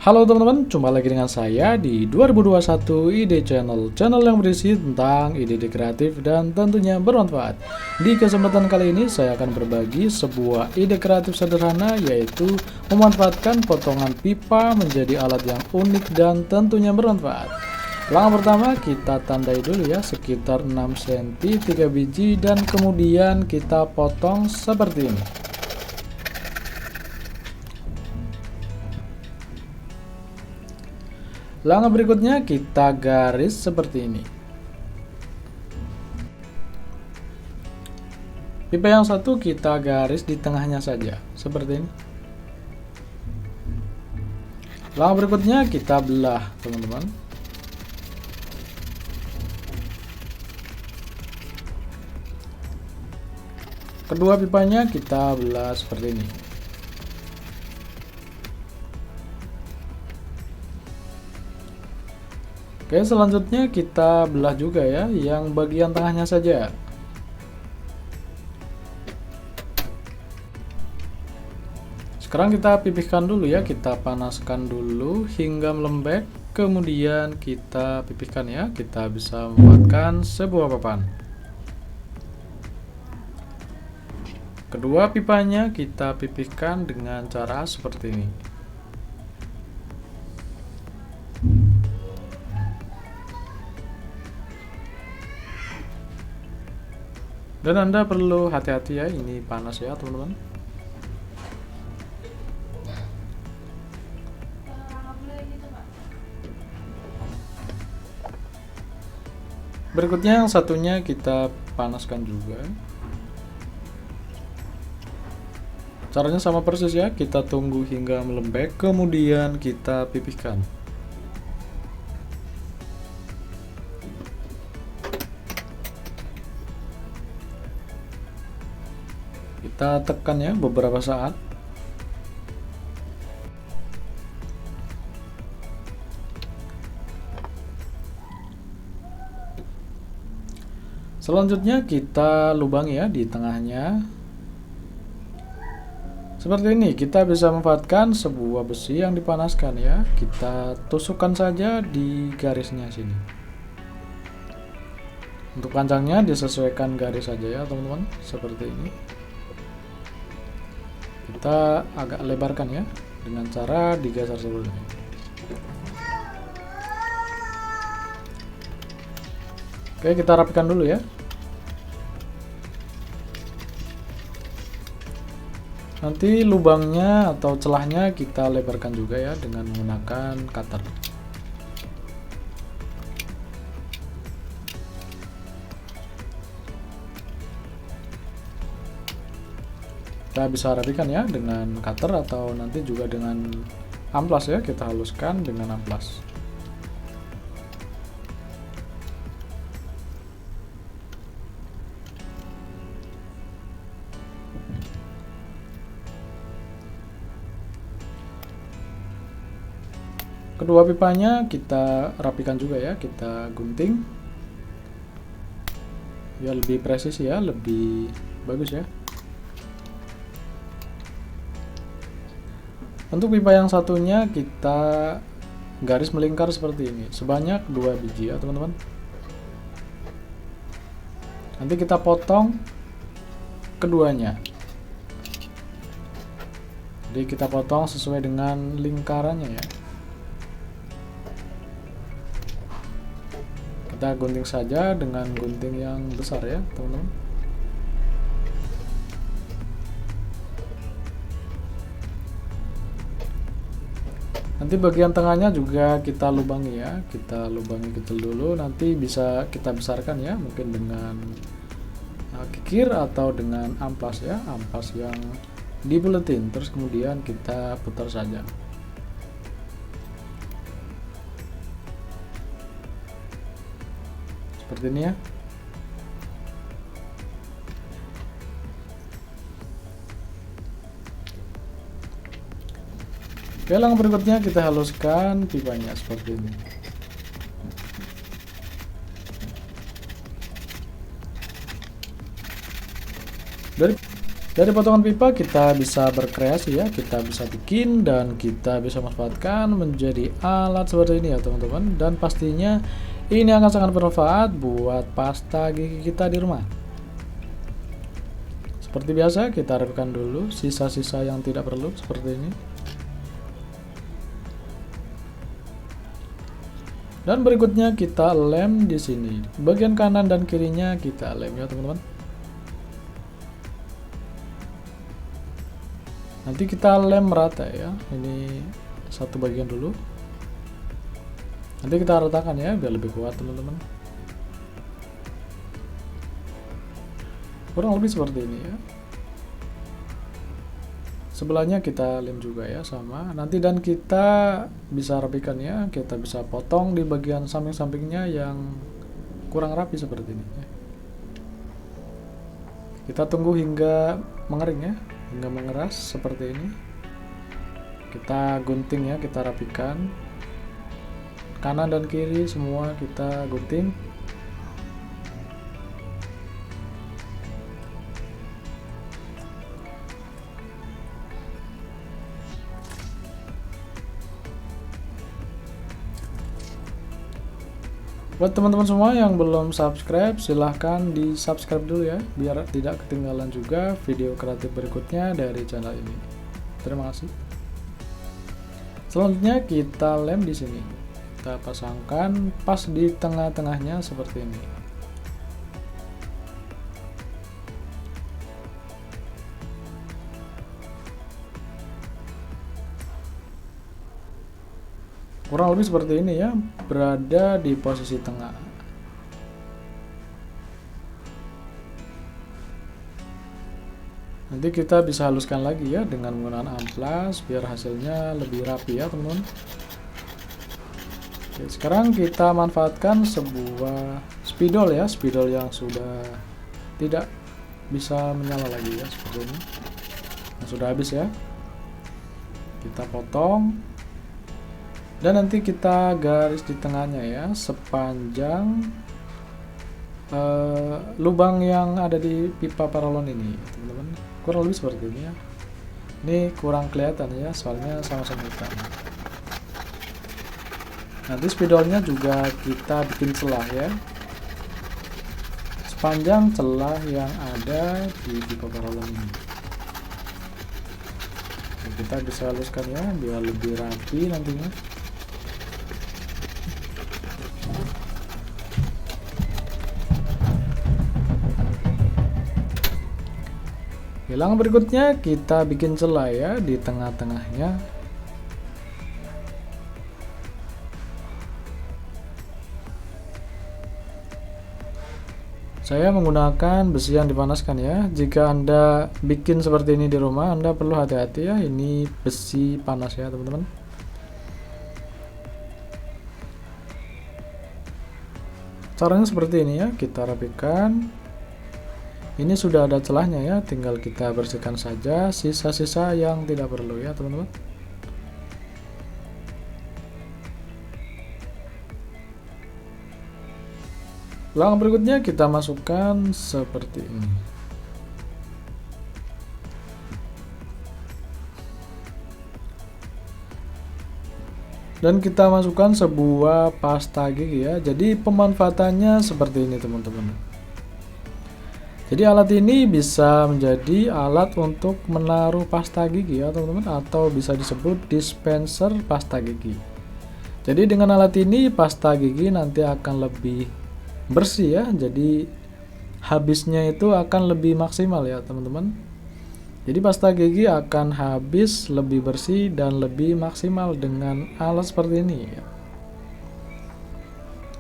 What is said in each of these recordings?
Halo teman-teman, jumpa lagi dengan saya di 2021 Ide Channel, channel yang berisi tentang ide-ide kreatif dan tentunya bermanfaat. Di kesempatan kali ini saya akan berbagi sebuah ide kreatif sederhana, yaitu memanfaatkan potongan pipa menjadi alat yang unik dan tentunya bermanfaat. Langkah pertama kita tandai dulu ya, sekitar 6 cm 3 biji, dan kemudian kita potong seperti ini. Langkah berikutnya kita garis seperti ini. Pipa yang satu kita garis di tengahnya saja, seperti ini. Langkah berikutnya kita belah, teman-teman. Kedua pipanya kita belah seperti ini. Oke, selanjutnya kita belah juga ya, yang bagian tengahnya saja. Sekarang kita pipihkan dulu ya, kita panaskan dulu hingga melembek. Kemudian kita pipihkan ya, kita bisa membuatkan sebuah papan. Kedua pipanya kita pipihkan dengan cara seperti ini. Dan Anda perlu hati-hati ya, ini panas ya teman-teman. Berikutnya yang satunya kita panaskan juga. Caranya sama persis ya, kita tunggu hingga melembek, kemudian kita pipihkan. Kita tekan ya beberapa saat. Selanjutnya kita lubangi ya di tengahnya. Seperti ini, kita bisa memanfaatkan sebuah besi yang dipanaskan ya. Kita tusukkan saja di garisnya sini. Untuk panjangnya disesuaikan garis saja ya teman-teman, seperti ini. Kita agak lebarkan ya dengan cara digeser seperti ini. Oke, kita rapikan dulu ya. Nanti lubangnya atau celahnya kita lebarkan juga ya dengan menggunakan cutter. Kita bisa rapikan ya dengan cutter atau nanti juga dengan amplas ya, kita haluskan dengan amplas. Kedua pipanya kita rapikan juga ya, kita gunting ya, lebih presisi ya, lebih bagus ya. Untuk pipa yang satunya kita garis melingkar seperti ini, sebanyak 2 biji ya teman-teman. Nanti kita potong keduanya. Jadi kita potong sesuai dengan lingkarannya ya. Kita gunting saja dengan gunting yang besar ya teman-teman. Nanti bagian tengahnya juga kita lubangi ya, kita lubangi kecil dulu, nanti bisa kita besarkan ya, mungkin dengan kikir atau dengan amplas ya, amplas yang dibuletin, terus kemudian kita putar saja. Seperti ini ya. Oke, langkah berikutnya kita haluskan pipanya seperti ini. Dari Dari potongan pipa kita bisa berkreasi ya, kita bisa bikin dan kita bisa manfaatkan menjadi alat seperti ini ya teman-teman. Dan pastinya ini akan sangat bermanfaat buat pasta gigi kita di rumah. Seperti biasa kita rapihkan dulu sisa-sisa yang tidak perlu seperti ini. Dan berikutnya kita lem di sini. Bagian kanan dan kirinya kita lem ya teman-teman. Nanti kita lem merata ya. Ini satu bagian dulu. Nanti kita ratakan ya biar lebih kuat teman-teman. Kurang lebih seperti ini ya. Sebelahnya kita lem juga ya sama. Nanti dan kita bisa rapikan ya. Kita bisa potong di bagian samping-sampingnya yang kurang rapi seperti ini ya. Kita tunggu hingga mengering ya, hingga mengeras seperti ini. Kita gunting ya, kita rapikan kanan dan kiri semua kita gunting. Buat teman-teman semua yang belum subscribe, silahkan di subscribe dulu ya, biar tidak ketinggalan juga video kreatif berikutnya dari channel ini. Terima kasih. Selanjutnya kita lem di sini. Kita pasangkan pas di tengah-tengahnya seperti ini. Kurang lebih seperti ini ya, berada di posisi tengah. Nanti kita bisa haluskan lagi ya dengan menggunakan amplas biar hasilnya lebih rapi ya teman-teman. Oke, sekarang kita manfaatkan sebuah spidol ya, spidol yang sudah tidak bisa menyala lagi ya seperti ini. Yang sudah habis ya. Kita potong. Dan nanti kita garis di tengahnya ya, sepanjang lubang yang ada di pipa paralon ini, teman-teman. Kurang lebih seperti ini ya. Ini kurang kelihatan ya, soalnya sama-sama hitam. Nanti spidolnya juga kita bikin celah ya, sepanjang celah yang ada di pipa paralon ini. Kita bisa haluskan ya, biar lebih rapi nantinya. Hilang berikutnya kita bikin celah ya di tengah-tengahnya. Saya menggunakan besi yang dipanaskan ya. Jika Anda bikin seperti ini di rumah, Anda perlu hati-hati ya. Ini besi panas ya teman-teman. Caranya seperti ini ya. Kita rapikan. Ini sudah ada celahnya ya, tinggal kita bersihkan saja sisa-sisa yang tidak perlu ya teman-teman. Langkah berikutnya kita masukkan seperti ini. Dan kita masukkan sebuah pasta gigi ya. Jadi pemanfaatannya seperti ini teman-teman. Jadi alat ini bisa menjadi alat untuk menaruh pasta gigi ya teman-teman, atau bisa disebut dispenser pasta gigi. Jadi dengan alat ini pasta gigi nanti akan lebih bersih ya, jadi habisnya itu akan lebih maksimal ya teman-teman. Jadi pasta gigi akan habis lebih bersih dan lebih maksimal dengan alat seperti ini ya.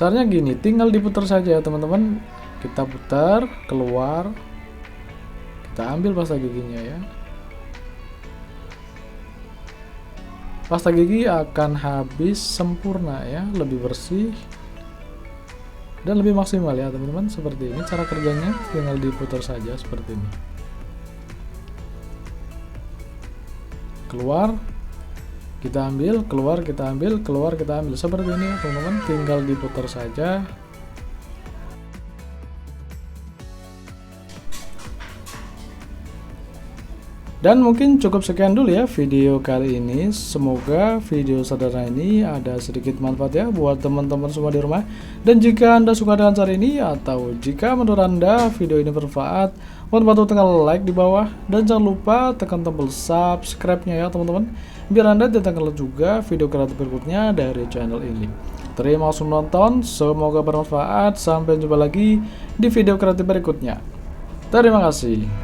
Caranya gini, tinggal diputar saja ya teman-teman. Kita putar keluar, kita ambil pasta giginya ya. Pasta gigi akan habis sempurna ya, lebih bersih dan lebih maksimal ya teman-teman. Seperti ini cara kerjanya, tinggal diputar saja seperti ini. Keluar, kita ambil, keluar, kita ambil, keluar, kita ambil, seperti ini ya teman-teman. Tinggal diputar saja. Dan mungkin cukup sekian dulu ya video kali ini. Semoga video sederhana ini ada sedikit manfaat ya buat teman-teman semua di rumah. Dan jika Anda suka dengan cara ini, atau jika menurut Anda video ini bermanfaat, mohon bantu tekan like di bawah. Dan jangan lupa tekan tombol subscribe-nya ya teman-teman, biar Anda tidak ketinggalan juga video kreatif berikutnya dari channel ini. Terima kasih menonton, semoga bermanfaat. Sampai jumpa lagi di video kreatif berikutnya. Terima kasih.